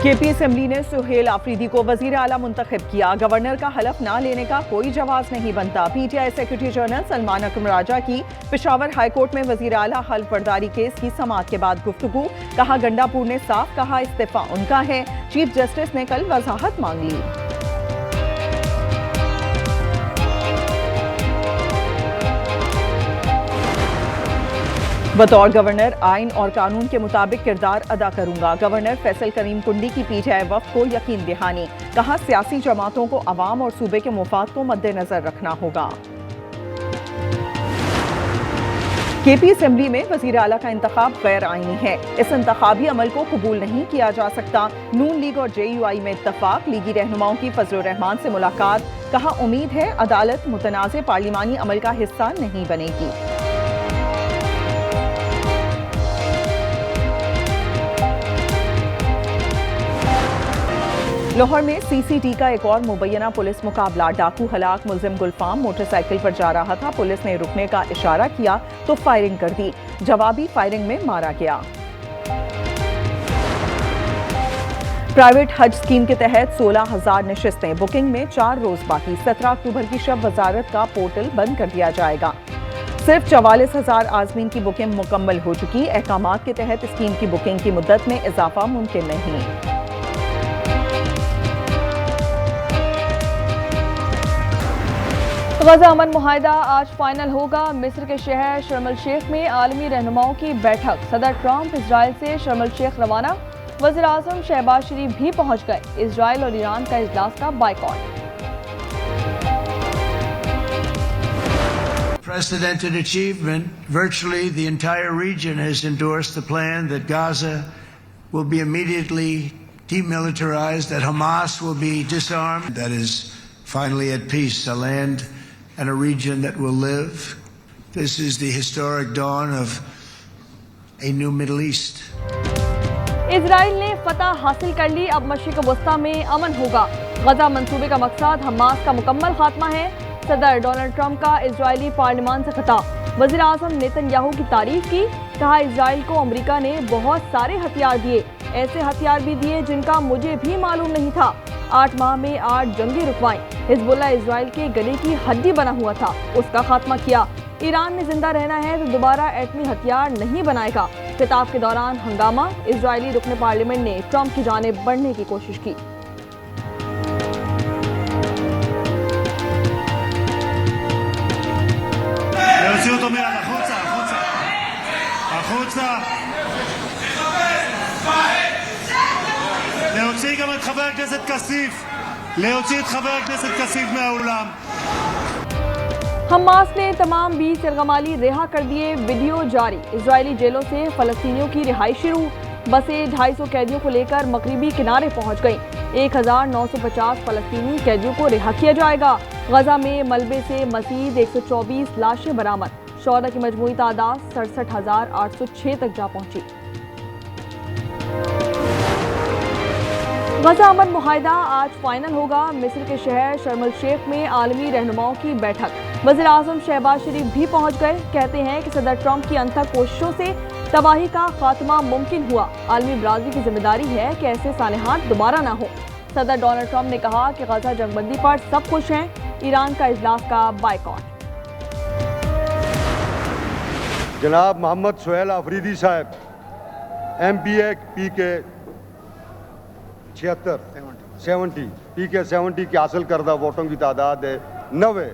KP assembly ने सुहेल आफरीदी को वजीर आला मुंतखब किया। गवर्नर का हलफ ना लेने का कोई जवाब नहीं बनता। पीटीआई सेक्रेटरी जनरल सलमान अकरम राजा की पेशावर हाईकोर्ट में वजीर आला हल्फ बर्दारी केस की समाअत के बाद गुफ्तगू। कहा गंडापुर ने साफ कहा इस्तीफा उनका है। चीफ जस्टिस ने कल वजाहत मांग ली। बतौर गवर्नर आइन और कानून के मुताबिक किरदार अदा करूंगा। गवर्नर फैसल करीम कुंडी की पीटीआई वफ़द को यकीन दहानी। कहा सियासी जमातों को अवाम और सूबे के मुफाद को मद्देनजर रखना होगा। केपी असेंबली में वजीर आला का इंतखाब गैर आईनी है। इस इंतखाबी अमल को कबूल नहीं किया जा सकता। नून लीग और JUI में इत्तफाक। लीगी रहनुमाओं की फजल रहमान से मुलाकात। कहा उम्मीद है अदालत मुतनाज़ पार्लिमानी अमल का हिस्सा नहीं बनेगी। लाहौर में CCT का एक और मुबैना पुलिस मुकाबला। डाकू हलाक मुलजिम गुलफाम मोटरसाइकिल पर जा रहा था। पुलिस ने रुकने का इशारा किया तो फायरिंग कर दी। जवाबी फायरिंग में मारा गया। प्राइवेट हज स्कीम के तहत 16,000 नशिस्तें। बुकिंग में 4 रोज बाकी। 17 अक्टूबर की शब वजारत का पोर्टल बंद कर दिया जाएगा। सिर्फ 44,000 आजमीन की बुकिंग मुकम्मल हो चुकी। अहकामात के तहत स्कीम की बुकिंग की मुद्दत में इजाफा मुमकिन नहीं। गजा अमन मुआहिदा आज फाइनल होगा। मिस्र के शहर शर्म अल शेख में आलमी रहनुमाओं की बैठक। सदर ट्रंप इजराइल से शर्म अल शेख रवाना। वज़ीर आज़म शहबाज शरीफ भी पहुंच गए। इजराइल और ईरान का इजलास का boycott. Unprecedented achievement. Virtually the entire region has endorsed the plan that Gaza will be immediately demilitarized, that Hamas will be disarmed, that is finally at peace, a land and a region that will live. This is the historic dawn of a new Middle East. Israel ने फतह हासिल कर ली। अब मशरिक़ वस्ता में अमन होगा। गजा मंसूबे का मकसद हमास का मुकम्मल खात्मा है। सदर डोनाल्ड ट्रंप का इजरायली पार्लियामान से खिताब। वज़ीर आज़म नेतन्याहू की तारीफ की। कहा इजराइल को अमेरिका ने बहुत सारे हथियार दिए, ऐसे हथियार भी दिए जिनका मुझे भी मालूम नहीं था। 8 माह में 8 जंगी रुकवाएं। हिजबुल्लाह इजराइल के गले की हड्डी बना हुआ था, उसका खात्मा किया। ईरान ने जिंदा रहना है तो दोबारा एटमी हथियार नहीं बनाएगा। खिताब के दौरान हंगामा। इजरायली रुकने पार्लियामेंट ने ट्रंप की जानिब बढ़ने की कोशिश की। להוציא גם את חבר הכנסת כסיף, להוציא את חבר הכנסת כסיף מהאולם. हमास ने तमाम 20 यरगमाली रिहा कर दिए। वीडियो जारी। इजरायली जेलों से फलस्तीनियों की रिहाई शुरू। बसें 250 कैदियों को लेकर मगरिबी किनारे पहुंच गईं। 1950 फलस्तीनी कैदियों को रिहा किया जाएगा। गजा में मलबे से मजीद 124 लाशें बरामद। शोहदा की मजमूई तादाद 67,806 तक जा पहुंची। गजा अमन मुआहिदा आज फाइनल होगा। मिस्र के शहर शर्म अल शेख में आलमी रहनुमाओं की बैठक। वज़ीर आज़म शहबाज शरीफ भी पहुंच गए। कहते हैं कि सदर ट्रंप की अनथक कोशिशों से तबाही का खात्मा मुमकिन हुआ। आलमी बरादरी की जिम्मेदारी है कि ऐसे सानेहात दोबारा ना हो। सदर डोनाल्ड ट्रंप ने कहा कि गजा जंगबंदी पर सब खुश हैं। ईरान का इजलास का बायकॉट। जनाब मोहम्मद सुहेल आफरीदी साहब MBA PK 70 PK 70 की हासिल करदा वोटों की तादाद है 90।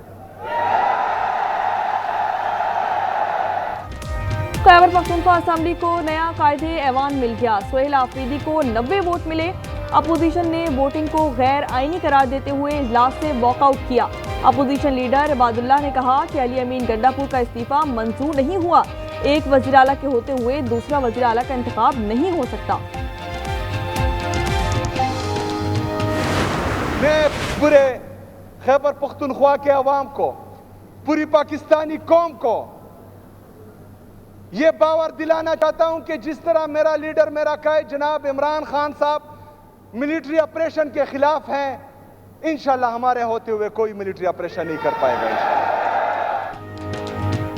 खैबर पख्तूनख्वा असेंबली को नया कायदे ऐवान मिल गया। सुहेल आफरीदी को 90 वोट मिले। अपोजिशन ने वोटिंग को गैर आईनी करार देते हुए इजलास से वॉकआउट किया। अपोजिशन लीडर इबादुल्लाह ने कहा कि अली अमीन गंडापुर का इस्तीफा मंजूर नहीं हुआ। एक वज़ीर आला के होते हुए दूसरा वज़ीर आला का इंतखाब नहीं हो सकता। मैं पूरे खैबर पख्तूनख्वा के अवाम को, पूरी पाकिस्तानी कौम को ये बावर दिलाना चाहता हूं कि जिस तरह मेरा लीडर, मेरा कायद जनाब इमरान खान साहब मिलिट्री ऑपरेशन के खिलाफ हैं, इंशाल्लाह हमारे होते हुए कोई मिलिट्री ऑपरेशन नहीं कर पाएगा।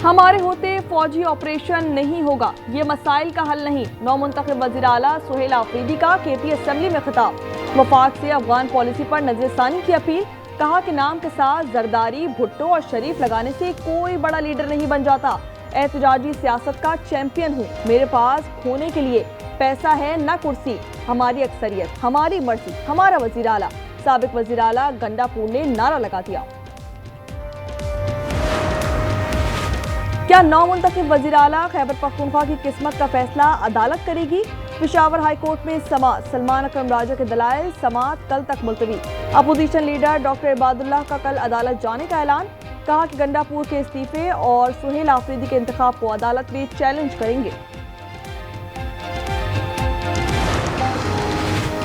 हमारे होते फौजी ऑपरेशन नहीं होगा, ये मसाइल का हल नहीं। नौमुंतखब वज़ीर आला सुहेल आफरीदी का KP असेंबली में खिताब। वफाक से अफगान पॉलिसी पर नजरसानी की अपील। कहा कि नाम के साथ जरदारी, भुट्टो और शरीफ लगाने से कोई बड़ा लीडर नहीं बन जाता। एहतजाजी सियासत का चैंपियन हूँ, मेरे पास खोने के लिए पैसा है न कुर्सी, हमारी अक्सरियत, हमारी मर्जी, हमारा वज़ीर आला। साबिक वज़ीर आला गंडापुर ने नारा लगा दिया। क्या नौमुंतखब वज़ीर आला खैबर पख्तूनख्वा की किस्मत का फैसला अदालत करेगी? पेशावर हाई कोर्ट में समाअत। सलमान अकरम राजा के दलाइल, समाअत कल तक मुलतवी। अपोजिशन लीडर डॉक्टर इबादुल्लाह का कल अदालत जाने का ऐलान। कहा कि गंडापुर के इस्तीफे और सुहेल आफरीदी के इंतखाब को अदालत में चैलेंज करेंगे।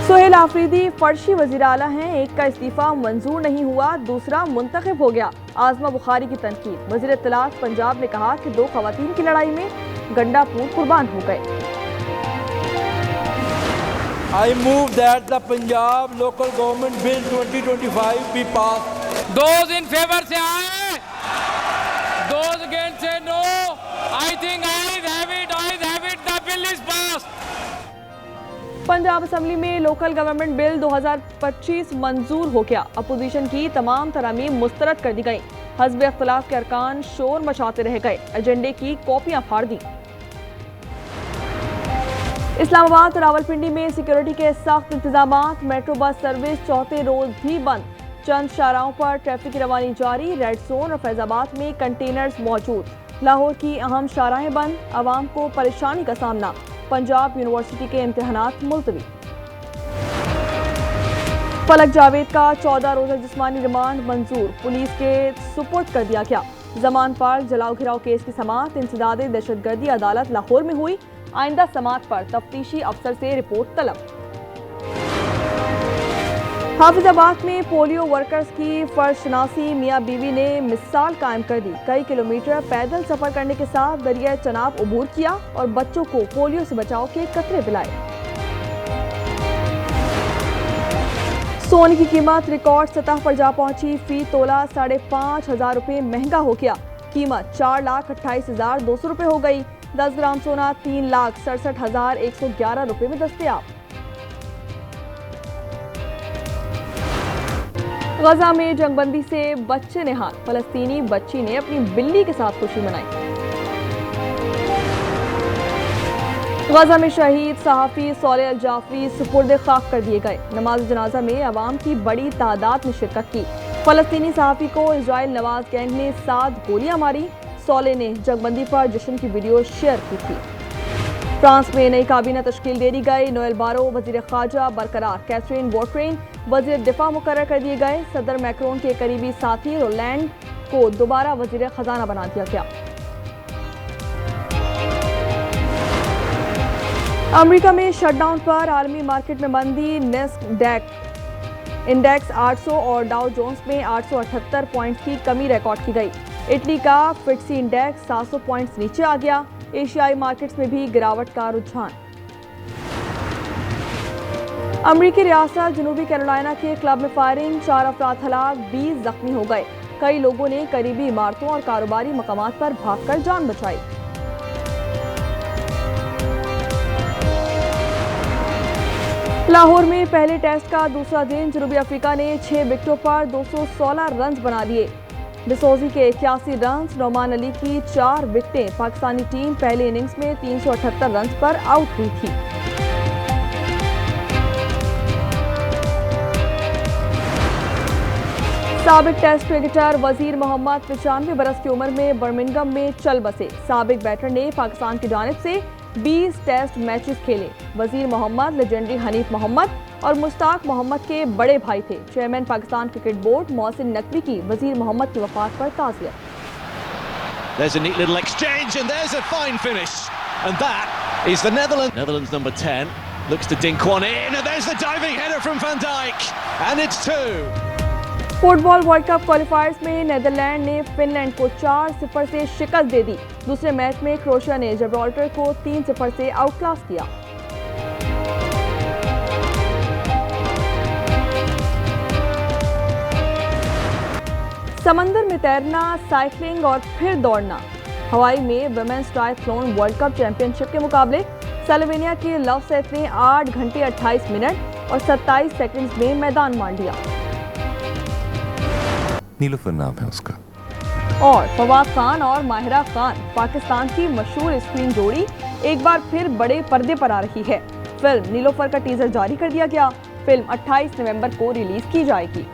सुहेल आफरीदी फर्शी वज़ीर आला हैं, एक का इस्तीफा मंजूर नहीं हुआ, दूसरा मुंतखब हो गया। आजमा बुखारी की तनकीद। वज़ीर इत्तलात पंजाब ने कहा कि 2 खवातीन की लड़ाई में गंडापुर कुर्बान हो गए। I move that the Punjab Local Government Bill 2025 be passed. Those in favor say aye. Those against say no. I think ayes have it. The bill is passed. Punjab assembly में लोकल गवर्नमेंट बिल 2025 मंजूर हो गया। Opposition की तमाम तरामीम मुस्तरद कर दी गई। हज़ब इख्तिलाफ के अरकान शोर मचाते रह गए, एजेंडे की कॉपियां फाड़ दी। इस्लामाबाद और रावलपिंडी में सिक्योरिटी के सख्त इंतजामात। मेट्रो बस सर्विस चौथे रोज भी बंद। चंद शाहराहों पर ट्रैफिक की रवानी जारी। रेड जोन और फैजाबाद में कंटेनर्स मौजूद। लाहौर की अहम शाहराहें बंद, आवाम को परेशानी का सामना। पंजाब यूनिवर्सिटी के इम्तिहानात मुलतवी। फलक जावेद का 14 रोजा जिस्मानी रिमांड मंजूर, पुलिस के सुपुर्द कर दिया गया। जमान पार्क जलाओ घिराव केस की समाअत। इंसदादे दहशतगर्दी अदालत लाहौर में हुई। आइंदा समाअत पर तफ्तीशी अफसर से रिपोर्ट तलब। हाफिजाबाद में पोलियो वर्कर्स की फर्शनासी, मियाँ बीवी ने मिसाल कायम कर दी। कई किलोमीटर पैदल सफर करने के साथ दरिया चनाब अबूर किया और बच्चों को पोलियो से बचाव के कतरे पिलाए। सोने की कीमत रिकॉर्ड सतह पर जा पहुंची। फी तोला 5,500 रुपये महंगा हो गया। कीमत 4,28,200 रुपये हो गई। 10 ग्राम सोना 3,67,111 रुपये में दस्तयाब। गजा में जंगबंदी से बच्चे निहाल। फलस्तीनी बच्ची ने अपनी बिल्ली के साथ खुशी मनाई। गजा में शहीद सहाफ़ी सोले अल जाफरी सुपुर्द खाक कर दिए गए। नमाज जनाजा में अवाम की बड़ी तादाद ने शिरकत की। फलस्तीनी सहाफ़ी को इजराइल नवाज गैंग ने 7 गोलियां मारी। सोले ने जंगबंदी पर जश्न की वीडियो शेयर की थी। फ्रांस में नई काबीना तश्कील दे दी गई। नोएल बारो वजीर खारजा बरकरार। कैथरीन वॉटरेन वजीर दिफा मुकर्रर कर दिए गए। सदर मैक्रोन के करीबी साथी रोलैंड को दोबारा वजीर खजाना बना दिया गया। अमेरिका में शटडाउन पर आलमी मार्केट में मंदी। नेस्डैक इंडेक्स 800 और डाउ जोन्स में 878 पॉइंट की कमी रिकॉर्ड की गई। इटली का फिट्सी इंडेक्स 700 पॉइंट्स नीचे आ गया। एशियाई मार्केट्स में भी गिरावट का रुझान। अमरीकी रियासत जनूबी कैरोलिना के क्लब में फायरिंग, 4 अफराद हलाक, 20 जख्मी हो गए। कई लोगों ने करीबी इमारतों और कारोबारी मकामात पर भागकर जान बचाई। लाहौर में पहले टेस्ट का दूसरा दिन जनूबी अफ्रीका ने 6 विकेटों पर 216 रन बना लिए। डिसोजी के 81 रन, नौमान अली की 4 विकेटें। पाकिस्तानी टीम पहले इनिंग्स में 378 रन पर आउट हुई थी। साबिक टेस्ट क्रिकेटर वजीर मोहम्मद 95 बरस की उम्र में बर्मिंघम में चल बसे। साबिक बैटर ने पाकिस्तान की जानिब से 20 टेस्ट मैचेस खेले। वजीर मोहम्मद लेजेंडरी हनीफ मोहम्मद और मुश्ताक मोहम्मद के बड़े भाई थे। Chairman Pakistan cricket board Mohsin Naqvi की वजीर मोहम्मद की वफात पर ताज़ियत। There's a neat little exchange and there's a fine finish, and that is the Netherlands number 10 looks to dink one in, and there's the diving header from Van Dijk, and it's 2. Football world cup क्वालिफायर्स में Netherlands ने Finland को 4-0 से शिकस्त दे दी। दूसरे match में Croatia ने Gibraltar को 3-0 से आउटक्लास किया। समंदर में तैरना, साइकिलिंग और फिर दौड़ना, हवाई में women's triathlon world cup championship के मुकाबले स्लोवेनिया के लवसेट ने 8 घंटे 28 मिनट और 27 सेकंड्स में मैदान मार लिया। नीलोफर नाम है उसका। और फवाद खान और माहिरा खान पाकिस्तान की मशहूर स्क्रीन जोड़ी एक बार फिर बड़े पर्दे पर आ रही है। फिल्म नीलोफर का टीजर जारी कर दिया गया। फिल्म 28 नवंबर को रिलीज की जाएगी।